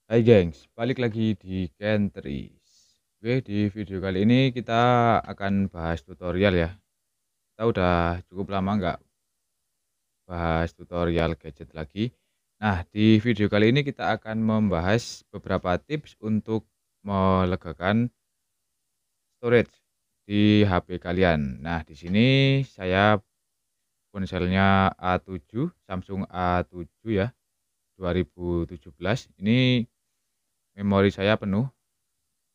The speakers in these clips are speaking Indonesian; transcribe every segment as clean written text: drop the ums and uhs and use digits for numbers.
Hai gengs, balik lagi di Kentris. Oke, di video kali ini kita akan bahas tutorial ya. Kita udah cukup lama nggak bahas tutorial gadget lagi. Nah, di video kali ini kita akan membahas beberapa tips untuk melegakan storage di HP kalian. Nah, di sini saya ponselnya A7, Samsung A7 ya, 2017. Ini memori saya penuh.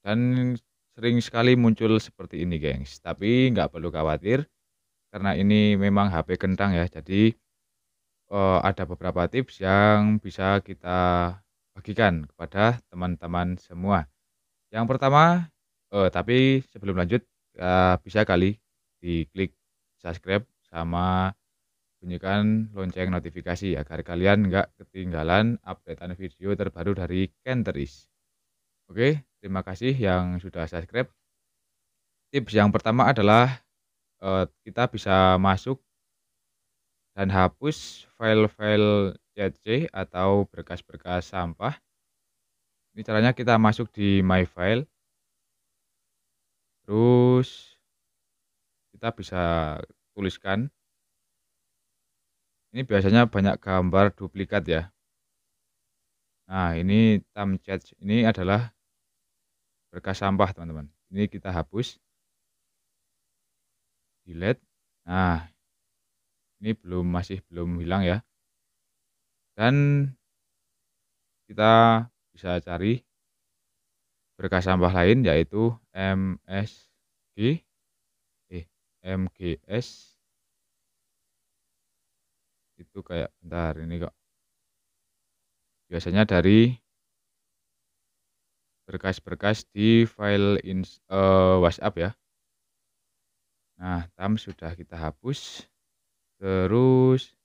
Dan sering sekali muncul seperti ini, gengs. Tapi nggak perlu khawatir, karena ini memang HP kentang ya. Jadi ada beberapa tips yang bisa kita bagikan kepada teman-teman semua. Yang pertama, tapi sebelum lanjut, bisa kali diklik subscribe sama bunyikan lonceng notifikasi agar kalian nggak ketinggalan updatean video terbaru dari Kenteris. Oke, terima kasih yang sudah subscribe. Tips yang pertama adalah, kita bisa masuk dan hapus file-file CC atau berkas-berkas sampah. Ini caranya kita masuk di My File, terus kita bisa tuliskan, ini biasanya banyak gambar duplikat ya. Nah, ini Thumbchat ini adalah berkas sampah, teman-teman. Ini kita hapus, delete. Nah, ini masih belum hilang ya. Dan kita bisa cari berkas sampah lain yaitu MGS itu kayak bentar ini kok. Biasanya dari berkas-berkas di file WhatsApp ya. Nah, sudah kita hapus. Terus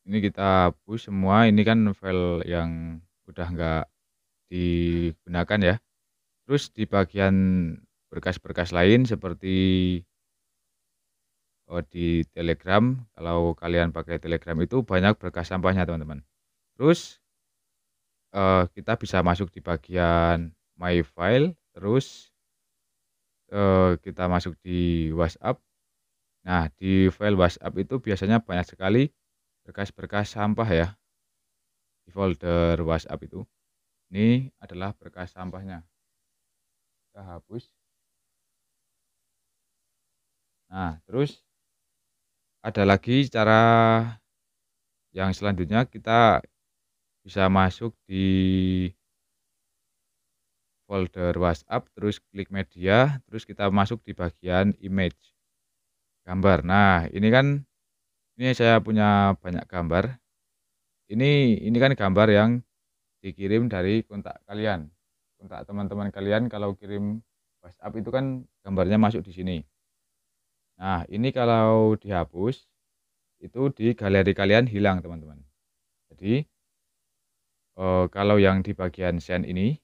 ini kita hapus semua, ini kan file yang udah nggak digunakan ya. Terus di bagian berkas-berkas lain seperti di Telegram, kalau kalian pakai Telegram itu banyak berkas sampahnya, teman-teman. Terus kita bisa masuk di bagian My File, terus kita masuk di WhatsApp. Nah, di file WhatsApp itu biasanya banyak sekali berkas-berkas sampah ya, di folder WhatsApp itu. Ini adalah berkas sampahnya. Kita hapus. Nah, terus ada lagi cara yang selanjutnya, kita bisa masuk di folder WhatsApp, terus klik media, terus kita masuk di bagian image, gambar. Nah, ini saya punya banyak gambar. Ini kan gambar yang dikirim dari kontak kalian. Kontak teman-teman kalian kalau kirim WhatsApp itu kan gambarnya masuk di sini. Nah, ini kalau dihapus, itu di galeri kalian hilang, teman-teman. Jadi, kalau yang di bagian send ini,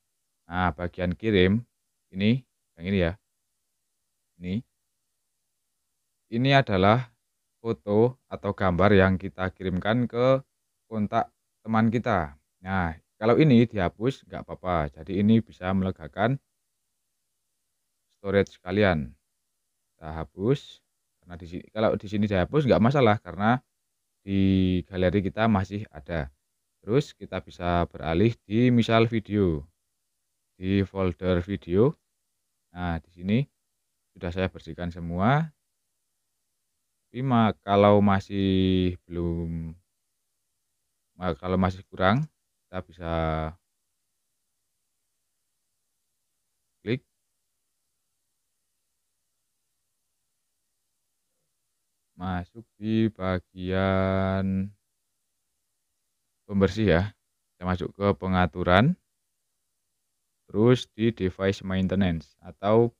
nah bagian kirim, yang ini ya, ini. Ini adalah foto atau gambar yang kita kirimkan ke kontak teman kita. Nah, kalau ini dihapus nggak apa-apa. Jadi ini bisa melegakan storage kalian. Kita hapus karena kalau di sini dihapus nggak masalah karena di galeri kita masih ada. Terus kita bisa beralih di misal video, di folder video. Nah, di sini sudah saya bersihkan semua. Tapi kalau masih kurang, kita bisa klik masuk di bagian pembersih ya. Kita masuk ke pengaturan, terus di device maintenance atau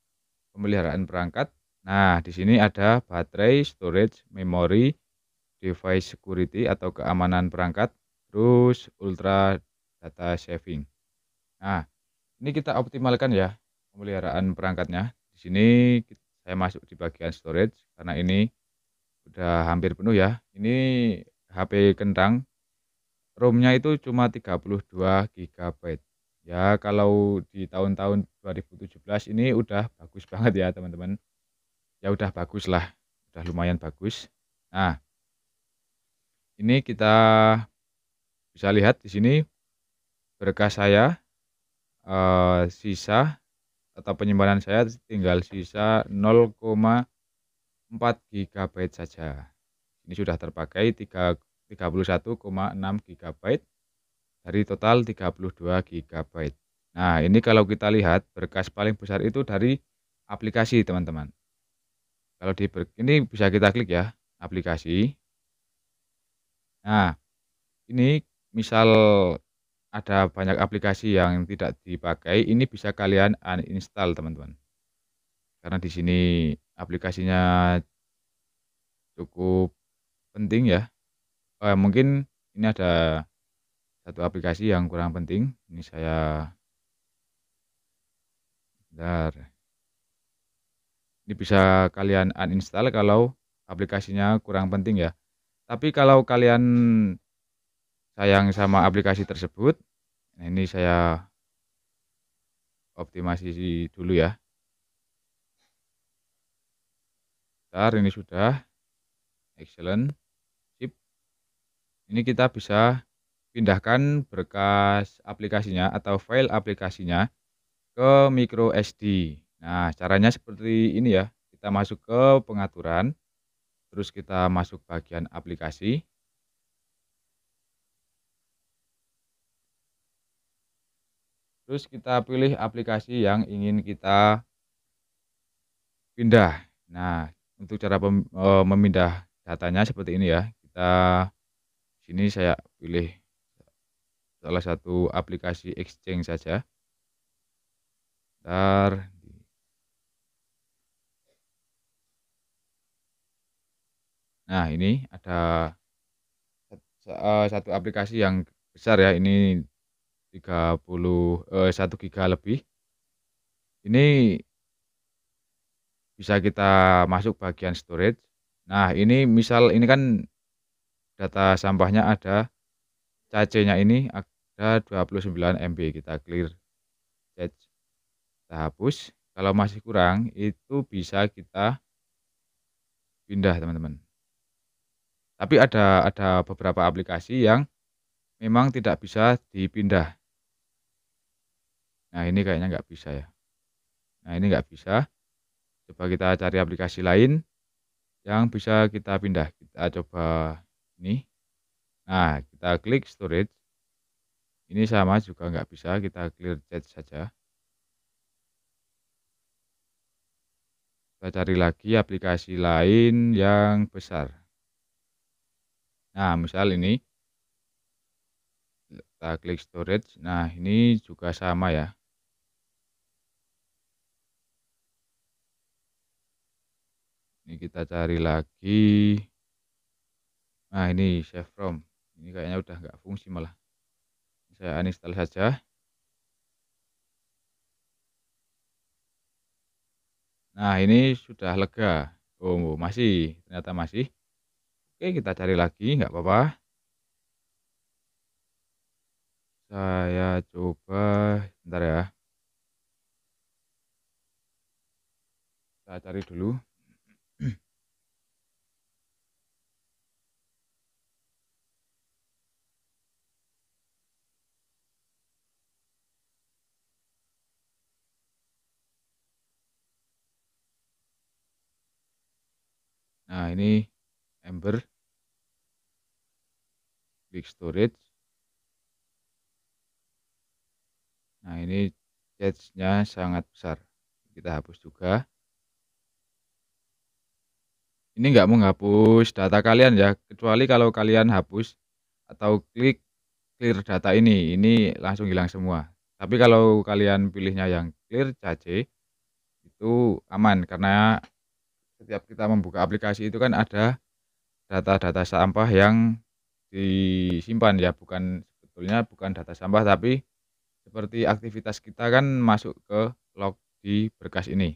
pemeliharaan perangkat. Nah, di sini ada baterai, storage, memori, device security atau keamanan perangkat, terus ultra data saving. Nah, ini kita optimalkan ya pemeliharaan perangkatnya. Di sini saya masuk di bagian storage karena ini udah hampir penuh ya. Ini HP kentang, ROM-nya itu cuma 32 GB. Ya kalau di tahun-tahun 2017 ini udah bagus banget ya teman-teman. Ya udah bagus lah, udah lumayan bagus. Nah, ini kita bisa lihat di sini berkas saya, sisa atau penyimpanan saya tinggal sisa 0,4 GB saja. Ini sudah terpakai 31,6 GB dari total 32 GB. Nah, ini kalau kita lihat berkas paling besar itu dari aplikasi, teman-teman. Kalau ini bisa kita klik ya, aplikasi. Nah, ini misal ada banyak aplikasi yang tidak dipakai, ini bisa kalian uninstall, teman-teman. Karena di sini aplikasinya cukup penting ya. Mungkin ini ada satu aplikasi yang kurang penting. Ini saya bentar. Ini bisa kalian uninstall kalau aplikasinya kurang penting ya. Tapi kalau kalian sayang sama aplikasi tersebut, nah ini saya optimasi dulu ya. Bentar, ini sudah. Excellent. Sip. Ini kita bisa pindahkan berkas aplikasinya atau file aplikasinya ke micro SD. Nah, caranya seperti ini ya. Kita masuk ke pengaturan, terus kita masuk bagian aplikasi. Terus kita pilih aplikasi yang ingin kita pindah. Nah, untuk cara memindah datanya seperti ini ya. Sini saya pilih salah satu aplikasi Exchange saja. Bentar. Nah, ini ada satu aplikasi yang besar ya. Ini 1 giga lebih. Ini bisa kita masuk bagian storage. Nah, ini misal ini kan data sampahnya ada cache-nya ini ada 29 MB. Kita clear cache, kita hapus. Kalau masih kurang itu bisa kita pindah, teman-teman. Tapi ada beberapa aplikasi yang memang tidak bisa dipindah. Nah, ini kayaknya nggak bisa ya. Nah, ini nggak bisa. Coba kita cari aplikasi lain yang bisa kita pindah. Kita coba ini. Nah, kita klik storage. Ini sama juga nggak bisa, kita clear cache saja. Kita cari lagi aplikasi lain yang besar. Nah, misal ini. Kita klik storage. Nah, ini juga sama ya. Ini kita cari lagi. Nah, ini save from. Ini kayaknya udah nggak fungsi malah. Saya uninstall saja. Nah, ini sudah lega. Oh, masih. Ternyata masih. Oke, kita cari lagi. Nggak apa-apa. Saya coba. Bentar ya. Saya cari dulu. Nah, ini Ember. Klik storage. Nah, ini cache-nya sangat besar. Kita hapus juga. Ini nggak menghapus data kalian ya, kecuali kalau kalian hapus atau klik clear data ini langsung hilang semua. Tapi kalau kalian pilihnya yang clear cache, itu aman karena setiap kita membuka aplikasi itu kan ada data-data sampah yang disimpan ya, sebetulnya bukan data sampah tapi seperti aktivitas kita kan masuk ke log di berkas ini.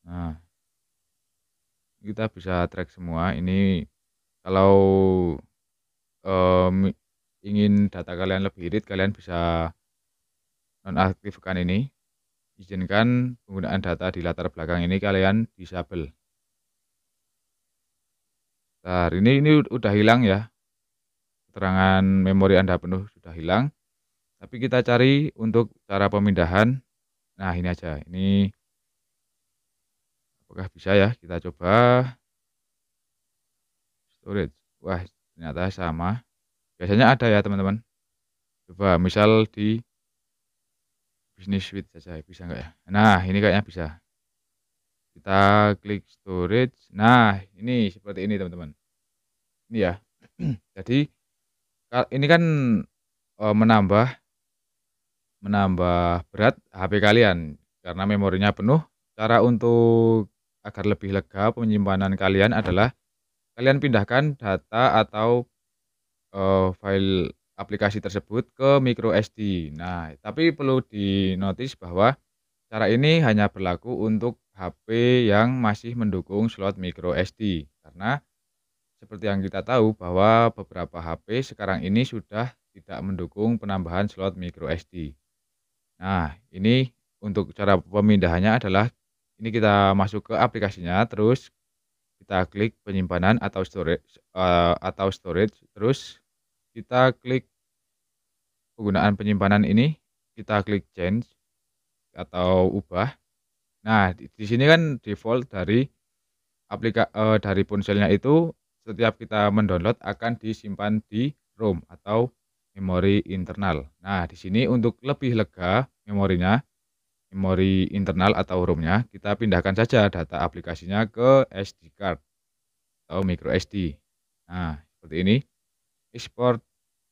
Nah, kita bisa track semua. Ini kalau, mmm, ingin data kalian lebih irit, kalian bisa nonaktifkan ini, izinkan penggunaan data di latar belakang ini kalian disable. Nah, ini udah hilang ya, keterangan memori Anda penuh sudah hilang, tapi kita cari untuk cara pemindahan. Nah, ini aja, ini apakah bisa ya? Kita coba storage. Wah, ternyata sama. Biasanya ada ya, teman-teman. Coba misal di Business Suite saja, bisa nggak ya? Nah, ini kayaknya bisa. Kita klik storage. Nah, ini seperti ini, teman-teman. Ini ya. Jadi, ini kan, menambah menambah berat HP kalian, karena memorinya penuh. Cara untuk agar lebih lega penyimpanan kalian adalah kalian pindahkan data atau, file aplikasi tersebut ke micro SD. Nah, tapi perlu di-notice bahwa cara ini hanya berlaku untuk HP yang masih mendukung slot micro SD, karena seperti yang kita tahu bahwa beberapa HP sekarang ini sudah tidak mendukung penambahan slot micro SD. Nah, ini untuk cara pemindahannya adalah ini kita masuk ke aplikasinya, terus kita klik penyimpanan atau storage, terus kita klik penggunaan penyimpanan ini, kita klik change atau ubah. Nah, di sini kan default dari dari ponselnya itu setiap kita mendownload akan disimpan di ROM atau memori internal. Nah, di sini untuk lebih lega memori internal atau ROM-nya, kita pindahkan saja data aplikasinya ke SD card atau micro SD. Nah, seperti ini, export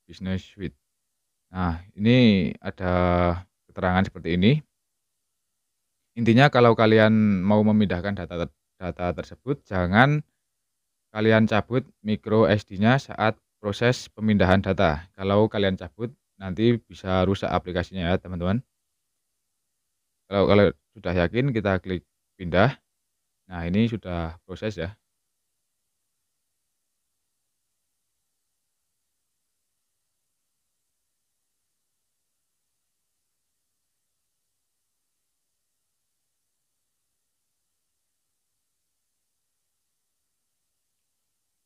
business suite. Nah, ini ada keterangan seperti ini. Intinya kalau kalian mau memindahkan data tersebut, jangan kalian cabut micro SD-nya saat proses pemindahan data. Kalau kalian cabut, nanti bisa rusak aplikasinya ya, teman-teman. Kalau kalau sudah yakin, kita klik pindah. Nah, ini sudah proses ya.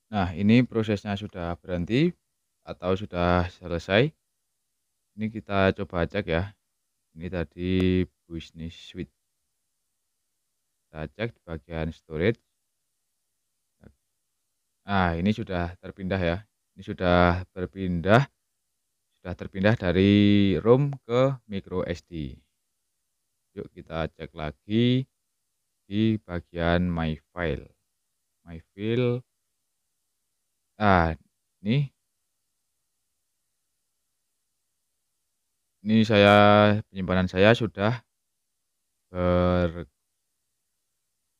Nah, ini prosesnya sudah berhenti atau sudah selesai. Ini kita coba cek ya. Ini tadi Business Suite. Kita cek di bagian storage. Nah, ini sudah terpindah ya. Ini sudah terpindah dari ROM ke micro SD. Yuk kita cek lagi di bagian My File. My File. Ah, ini penyimpanan saya sudah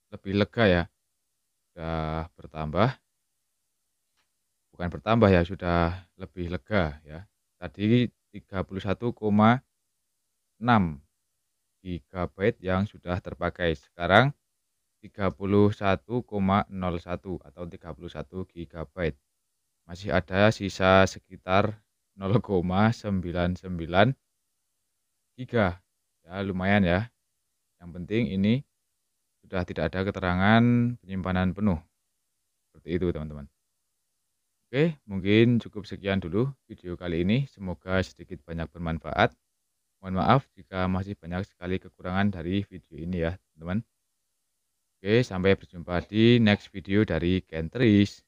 lebih lega ya. Sudah bertambah. Bukan bertambah ya, sudah lebih lega ya. Tadi 31,6 GB yang sudah terpakai. Sekarang 31,01 atau 31 GB. Masih ada sisa sekitar 0,99 giga. Ya, lumayan ya. Yang penting ini sudah tidak ada keterangan penyimpanan penuh. Seperti itu, teman-teman. Oke, mungkin cukup sekian dulu video kali ini. Semoga sedikit banyak bermanfaat. Mohon maaf jika masih banyak sekali kekurangan dari video ini ya, teman-teman. Oke, sampai berjumpa di next video dari Kentris.